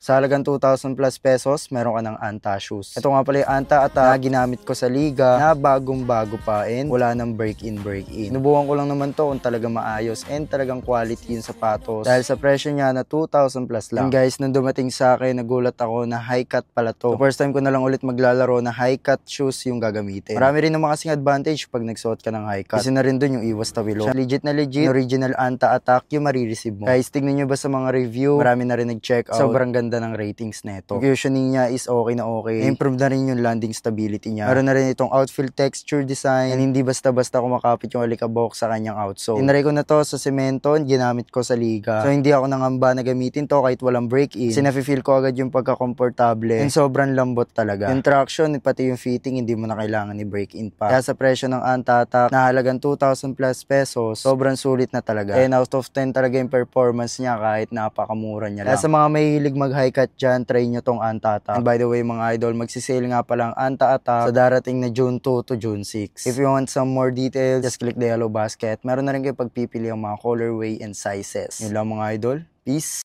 Sa halagang 2,000 plus pesos, meron ka ng Anta shoes. Ito nga pala yung Anta Attack na ginamit ko sa liga na bagong-bago pa and wala nang break-in. Sinubukan ko lang naman to kung talaga maayos and talagang quality yung sapatos dahil sa presyo niya na 2,000 plus lang. And guys, nung dumating sa akin, nagulat ako na high cut pala to. So first time ko na lang ulit maglalaro na high cut shoes yung gagamitin. Marami rin naman kasing advantage pag nagsuot ka ng high cut. Kasi na rin dun yung iwas tawilo. Legit na legit, original Anta Attack yung marireceive mo. Guys, tignan nyo ba sa mga review? Marami na rin nag-check out. Sobrang ganda ng ratings neto. Cushioning niya is okay na okay. Improve na rin yung landing stability niya. Meron na rin itong outfield texture design and hindi basta-basta kumakapit yung alikabok sa kanyang outsole. Tinry ko na to sa semento, ginamit ko sa liga. So hindi ako nangamba na gamitin to kahit walang break-in. Kasi nafe-feel ko agad yung pagka-komportable and sobrang lambot talaga. Yung traction, pati yung fitting, hindi mo na kailangan i-break-in pa. Kaya sa presyo ng Anta Attack na halagang 2,000 plus pesos, sobrang sulit na talaga. And out of 10 talaga yung performance niya kahit napakamura niya lang. Kaya sa mga mahilig mag-high cut dyan, try nyo tong Anta Attack. And by the way mga idol, magsisale nga palang Anta Attack sa darating na June 2 to June 6. If you want some more details, just click the yellow basket. Meron na rin kayo pagpipili ang mga colorway and sizes. Yun lang mga idol. Peace!